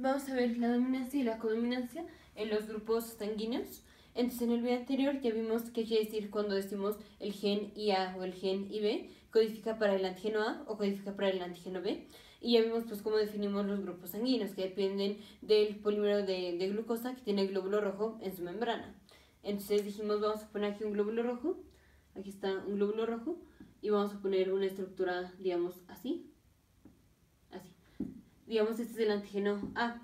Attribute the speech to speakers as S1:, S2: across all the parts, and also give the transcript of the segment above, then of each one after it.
S1: Vamos a ver la dominancia y la codominancia en los grupos sanguíneos. Entonces, en el video anterior ya vimos qué quiere decir cuando decimos el gen IA o el gen IB, codifica para el antígeno A o codifica para el antígeno B. Y ya vimos pues cómo definimos los grupos sanguíneos, que dependen del polímero de glucosa que tiene el glóbulo rojo en su membrana. Entonces dijimos, vamos a poner aquí un glóbulo rojo, aquí está un glóbulo rojo, y vamos a poner una estructura, digamos, así. Digamos, este es el antígeno A.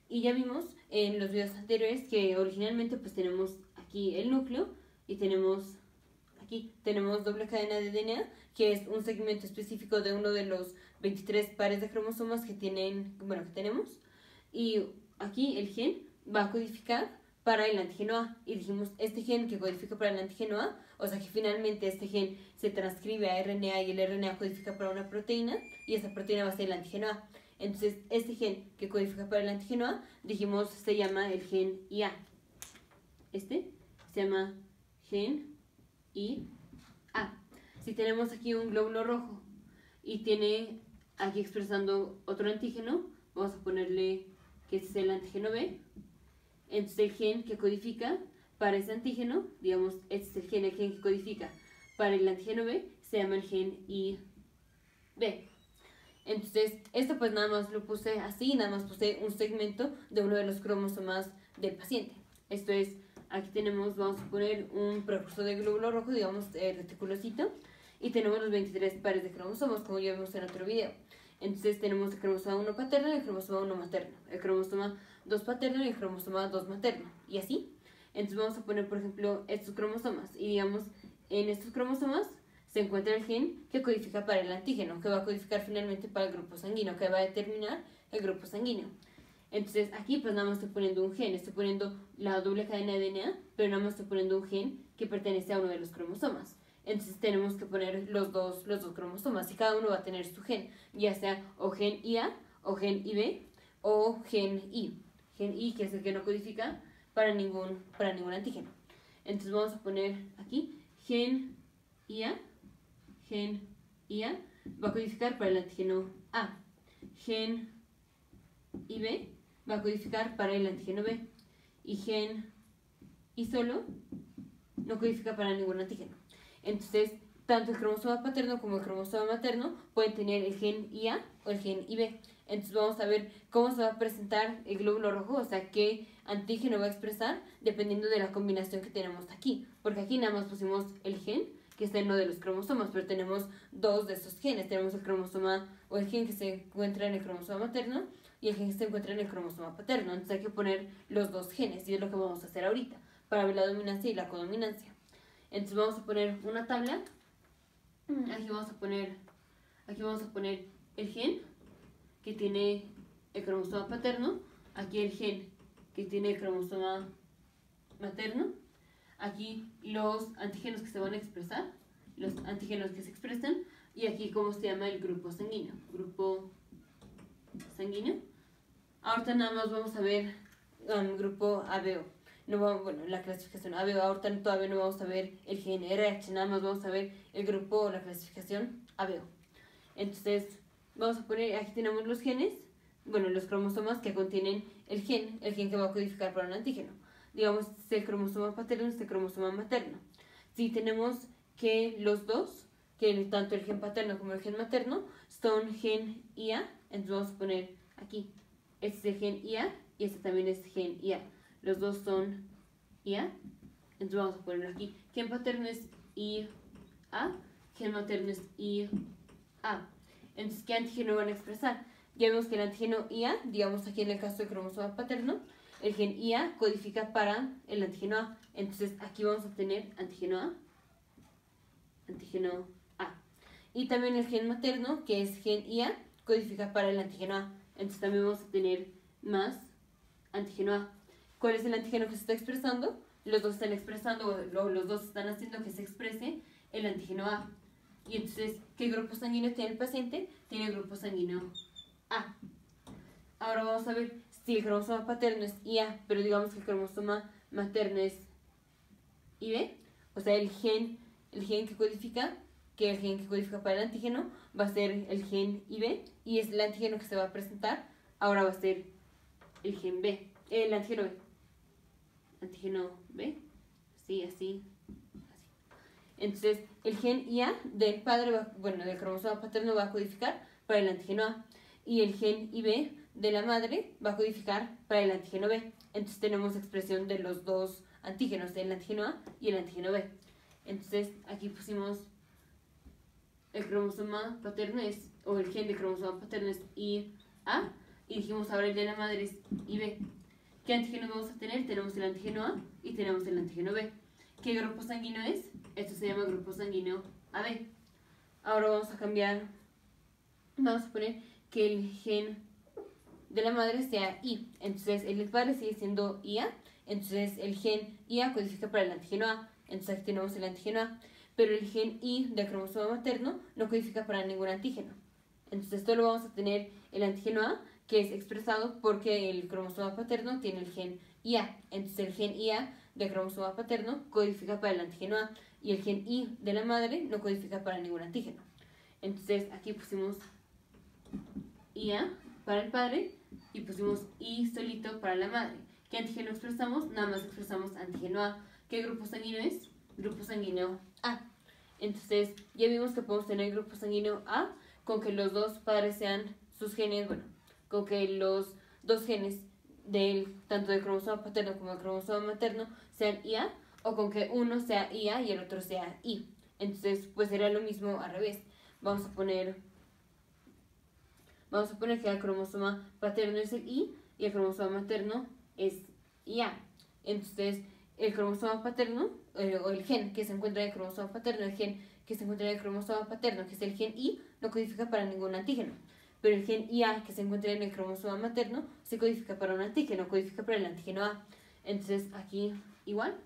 S1: Y ya vimos en los videos anteriores que originalmente pues tenemos aquí el núcleo y tenemos doble cadena de DNA, que es un segmento específico de uno de los 23 pares de cromosomas que tenemos. Y aquí el gen va a codificar para el antígeno A. Y dijimos, este gen que codifica para el antígeno A, o sea que finalmente este gen se transcribe a RNA y el RNA codifica para una proteína y esa proteína va a ser el antígeno A. Entonces, este gen que codifica para el antígeno A, dijimos, se llama el gen IA. Este se llama gen IA. Si tenemos aquí un glóbulo rojo y tiene aquí expresando otro antígeno, vamos a ponerle que este es el antígeno B. Entonces, el gen que codifica para ese antígeno, digamos, este es el gen que codifica para el antígeno B, se llama el gen IB. Entonces, esto pues nada más lo puse así, nada más puse un segmento de uno de los cromosomas del paciente. Esto es, aquí tenemos, vamos a poner un precursor de glóbulo rojo, digamos, reticulocito, y tenemos los 23 pares de cromosomas, como ya vimos en otro video. Entonces, tenemos el cromosoma 1 paterno y el cromosoma 1 materno, el cromosoma 2 paterno y el cromosoma 2 materno, y así. Entonces, vamos a poner, por ejemplo, estos cromosomas, y digamos, en estos cromosomas se encuentra el gen que codifica para el antígeno, que va a codificar finalmente para el grupo sanguíneo, que va a determinar el grupo sanguíneo. Entonces aquí pues nada más estoy poniendo un gen, estoy poniendo la doble cadena de DNA, pero nada más estoy poniendo un gen que pertenece a uno de los cromosomas. Entonces tenemos que poner los dos cromosomas y cada uno va a tener su gen, ya sea o gen IA o gen IB o gen I. Gen I, que es el que no codifica para ningún antígeno. Entonces vamos a poner aquí gen IA. Gen IA va a codificar para el antígeno A. Gen IB va a codificar para el antígeno B. Y gen I solo no codifica para ningún antígeno. Entonces, tanto el cromosoma paterno como el cromosoma materno pueden tener el gen IA o el gen IB. Entonces vamos a ver cómo se va a presentar el glóbulo rojo, o sea, qué antígeno va a expresar dependiendo de la combinación que tenemos aquí. Porque aquí nada más pusimos el gen que está en uno de los cromosomas, pero tenemos dos de esos genes. Tenemos el cromosoma o el gen que se encuentra en el cromosoma materno y el gen que se encuentra en el cromosoma paterno. Entonces hay que poner los dos genes y es lo que vamos a hacer ahorita para ver la dominancia y la codominancia. Entonces vamos a poner una tabla. Aquí vamos a poner el gen que tiene el cromosoma paterno, aquí el gen que tiene el cromosoma materno, aquí los antígenos que se van a expresar, los antígenos que se expresan, y aquí cómo se llama el grupo sanguíneo. Grupo sanguíneo. Ahorita nada más vamos a ver grupo ABO. La clasificación ABO. Ahorita todavía no vamos a ver el gen RH, nada más vamos a ver el grupo o la clasificación ABO. Entonces, vamos a poner, aquí tenemos los genes, los cromosomas que contienen el gen que va a codificar para un antígeno. Digamos, este es el cromosoma paterno, este es el cromosoma materno. Si tenemos que los dos, que tanto el gen paterno como el gen materno, son gen IA, entonces vamos a poner aquí, este es el gen IA y este también es gen IA. Los dos son IA, entonces vamos a ponerlo aquí. Gen paterno es IA, gen materno es IA. Entonces, ¿qué antígeno van a expresar? Ya vemos que el antígeno IA, digamos aquí en el caso del cromosoma paterno, el gen IA codifica para el antígeno A. Entonces, aquí vamos a tener antígeno A. Y también el gen materno, que es gen IA, codifica para el antígeno A. Entonces, también vamos a tener más antígeno A. ¿Cuál es el antígeno que se está expresando? Los dos están expresando, los dos están haciendo que se exprese el antígeno A. Y entonces, ¿qué grupo sanguíneo tiene el paciente? Tiene el grupo sanguíneo A. Ahora vamos a ver si el cromosoma paterno es IA, pero digamos que el cromosoma materno es IB, o sea, el gen que codifica, para el antígeno va a ser el gen IB y es el antígeno que se va a presentar. Ahora va a ser el gen B, el antígeno B. Antígeno B, sí, así. Entonces, el gen IA del padre, del cromosoma paterno va a codificar para el antígeno A. Y el gen IB de la madre va a codificar para el antígeno B. Entonces, tenemos expresión de los dos antígenos, el antígeno A y el antígeno B. Entonces, aquí pusimos el cromosoma paterno o el gen de cromosoma paterno es IA. Y dijimos ahora el de la madre es IB. ¿Qué antígenos vamos a tener? Tenemos el antígeno A y tenemos el antígeno B. ¿Qué grupo sanguíneo es? Esto se llama grupo sanguíneo AB. Ahora vamos a cambiar, vamos a poner que el gen de la madre sea I. Entonces el del padre sigue siendo IA. Entonces el gen IA codifica para el antígeno A. Entonces aquí tenemos el antígeno A. Pero el gen I del cromosoma materno no codifica para ningún antígeno. Entonces solo vamos a tener el antígeno A, que es expresado porque el cromosoma paterno tiene el gen IA. Entonces el gen IA del cromosoma paterno codifica para el antígeno A y el gen I de la madre no codifica para ningún antígeno. Entonces aquí pusimos IA para el padre y pusimos I solito para la madre. ¿Qué antígeno expresamos? Nada más expresamos antígeno A. ¿Qué grupo sanguíneo es? Grupo sanguíneo A. Entonces ya vimos que podemos tener grupo sanguíneo A con que los dos padres sean sus genes, con que los dos genes tanto del cromosoma paterno como del cromosoma materno sean IA, o con que uno sea IA y el otro sea I. Entonces, pues será lo mismo al revés. Vamos a poner que el cromosoma paterno es el I y el cromosoma materno es IA. Entonces, el cromosoma paterno, o el gen que se encuentra en el cromosoma paterno, el gen que se encuentra en el cromosoma paterno, que es el gen I, no codifica para ningún antígeno. Pero el gen IA que se encuentra en el cromosoma materno se codifica para un antígeno, codifica para el antígeno A. Entonces aquí igual.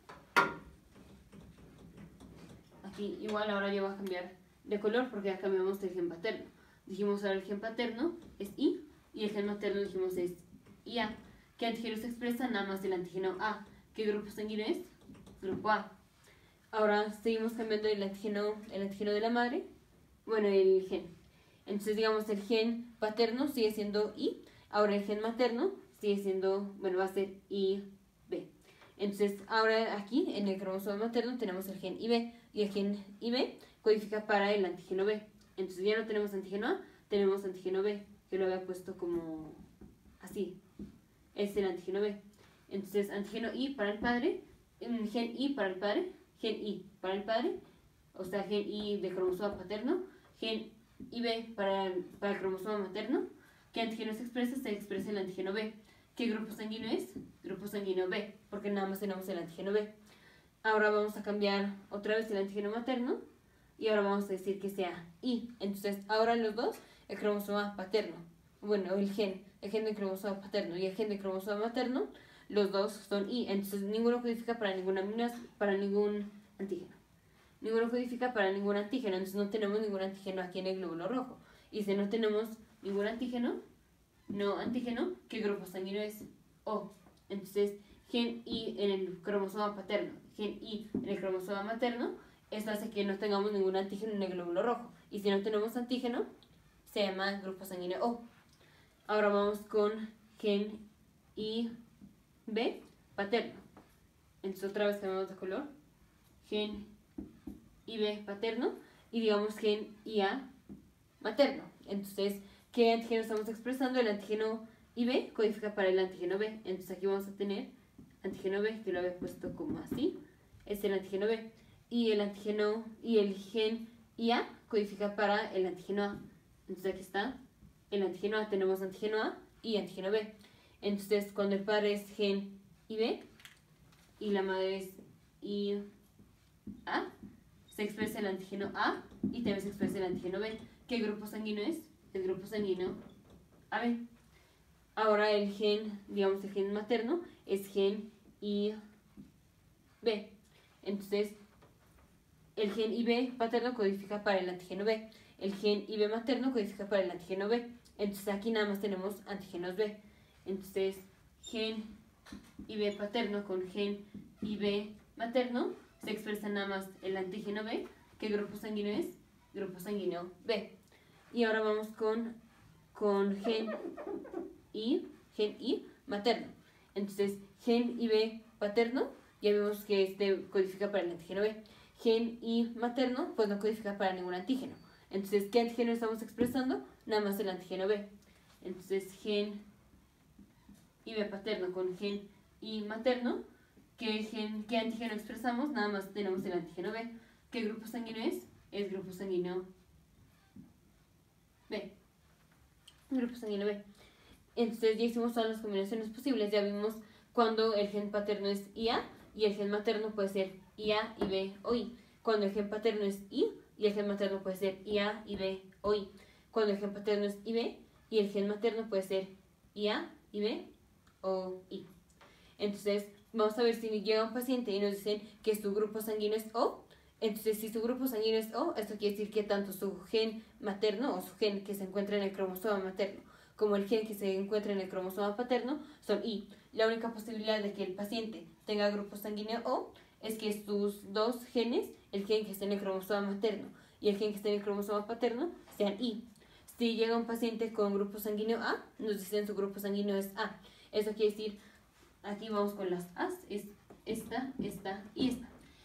S1: Aquí igual ahora ya va a cambiar de color porque ya cambiamos el gen paterno. Dijimos ahora el gen paterno es I y el gen materno dijimos es IA. ¿Qué antígeno se expresa? Nada más el antígeno A. ¿Qué grupo sanguíneo es? Grupo A. Ahora seguimos cambiando el antígeno de la madre. El gen. Entonces, digamos, el gen paterno sigue siendo I. Ahora el gen materno sigue siendo, va a ser IB. Entonces, ahora aquí en el cromosoma materno tenemos el gen IB. Y el gen IB codifica para el antígeno B. Entonces, ya no tenemos antígeno A, tenemos antígeno B. Que lo había puesto como así. Es el antígeno B. Entonces, antígeno I para el padre, gen I para el padre, gen I para el padre, o sea, gen I de cromosoma paterno, gen IB para el cromosoma materno. ¿Qué antígeno se expresa? Se expresa el antígeno B. ¿Qué grupo sanguíneo es? Grupo sanguíneo B, porque nada más tenemos el antígeno B. Ahora vamos a cambiar otra vez el antígeno materno y ahora vamos a decir que sea I. Entonces, ahora los dos, el cromosoma paterno, el gen del cromosoma paterno y el gen del cromosoma materno, los dos son I. Entonces, ninguno codifica para ningún antígeno. Ninguno codifica para ningún antígeno, entonces no tenemos ningún antígeno aquí en el glóbulo rojo. Y si no tenemos ningún antígeno, ¿qué grupo sanguíneo es? O. Entonces, gen I en el cromosoma paterno, gen I en el cromosoma materno, esto hace que no tengamos ningún antígeno en el glóbulo rojo. Y si no tenemos antígeno, se llama grupo sanguíneo O. Ahora vamos con gen IB paterno. Entonces otra vez cambiamos de color. Gen IB paterno y digamos gen IA materno. Entonces, ¿qué antígeno estamos expresando? El antígeno IB codifica para el antígeno B. Entonces aquí vamos a tener antígeno B, que lo había puesto como así. Es el antígeno B. Y el gen IA codifica para el antígeno A. Entonces aquí está el antígeno A. Tenemos antígeno A y antígeno B. Entonces, cuando el padre es gen IB y la madre es IA, se expresa el antígeno A y también se expresa el antígeno B. ¿Qué grupo sanguíneo es? El grupo sanguíneo AB. Ahora el gen materno es gen IB. Entonces, el gen IB paterno codifica para el antígeno B. El gen IB materno codifica para el antígeno B. Entonces aquí nada más tenemos antígenos B. Entonces, gen IB paterno con gen IB materno se expresa nada más el antígeno B. ¿Qué grupo sanguíneo es? Grupo sanguíneo B. Y ahora vamos con gen I materno. Entonces, gen IB paterno, ya vemos que este codifica para el antígeno B. Gen I materno, pues no codifica para ningún antígeno. Entonces, ¿qué antígeno estamos expresando? Nada más el antígeno B. Entonces, gen IB paterno con gen I materno, ¿qué antígeno expresamos? Nada más tenemos el antígeno B. ¿Qué grupo sanguíneo es? Es grupo sanguíneo B. Grupo sanguíneo B. Entonces ya hicimos todas las combinaciones posibles. Ya vimos cuando el gen paterno es IA y el gen materno puede ser IA y B o I. Cuando el gen paterno es I y el gen materno puede ser IA y B o I. Cuando el gen paterno es IB y el gen materno puede ser IA y B o I. Entonces vamos a ver si llega un paciente y nos dicen que su grupo sanguíneo es O. Entonces, si su grupo sanguíneo es O, esto quiere decir que tanto su gen materno o su gen que se encuentra en el cromosoma materno como el gen que se encuentra en el cromosoma paterno son I. La única posibilidad de que el paciente tenga grupo sanguíneo O es que sus dos genes, el gen que está en el cromosoma materno y el gen que está en el cromosoma paterno, sean I. Si llega un paciente con grupo sanguíneo A, nos dicen su grupo sanguíneo es A. Eso quiere decir, aquí vamos con las A's, es esta y esta.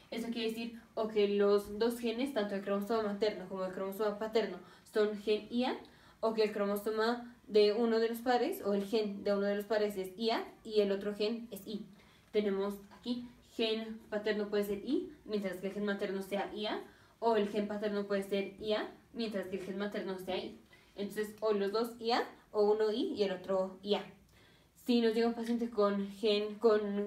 S1: Eso quiere decir o que los dos genes, tanto el cromosoma materno como el cromosoma paterno, son gen IA, o que el cromosoma de uno de los padres o el gen de uno de los padres es IA y el otro gen es I. Tenemos aquí gen paterno puede ser I, mientras que el gen materno sea IA, o el gen paterno puede ser IA, mientras que el gen materno sea I. Entonces, o los dos IA, o uno I y el otro IA. Si nos llega un paciente con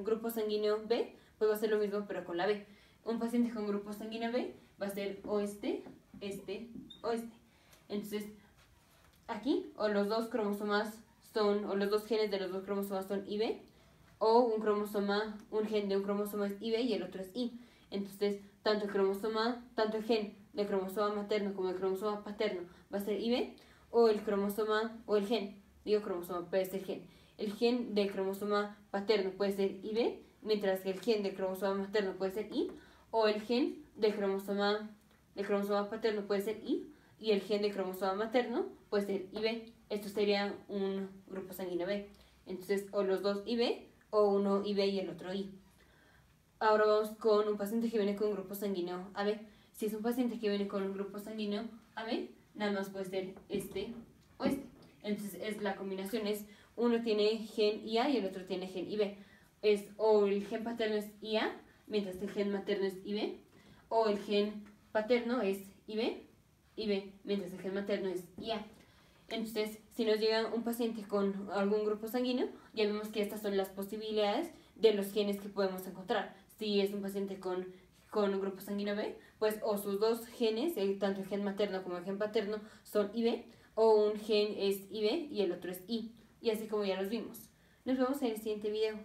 S1: grupo sanguíneo B, pues va a ser lo mismo pero con la B. Un paciente con grupo sanguíneo B va a ser o este. Entonces, aquí, o los dos cromosomas son, o los dos genes de los dos cromosomas son IB, o un gen de un cromosoma es IB y el otro es I. Entonces, tanto el gen del cromosoma materno como el cromosoma paterno va a ser IB, o el gen del cromosoma paterno puede ser IB, mientras que el gen del cromosoma materno puede ser I, o el gen del cromosoma paterno puede ser I, y el gen del cromosoma materno puede ser IB. Esto sería un grupo sanguíneo B. Entonces, o los dos IB, o uno IB y el otro I. Ahora vamos con un paciente que viene con grupo sanguíneo AB. Si es un paciente que viene con un grupo sanguíneo AB, nada más puede ser este o este. Entonces, la combinación es, uno tiene gen IA y el otro tiene gen IB. O el gen paterno es IA, mientras que el gen materno es IB, o el gen paterno es IB, mientras el gen materno es IA. Entonces, si nos llega un paciente con algún grupo sanguíneo, ya vemos que estas son las posibilidades de los genes que podemos encontrar. Si es un paciente con un grupo sanguíneo B, pues o sus dos genes, tanto el gen materno como el gen paterno, son IB, o un gen es IB y el otro es I. Y así como ya los vimos. Nos vemos en el siguiente video.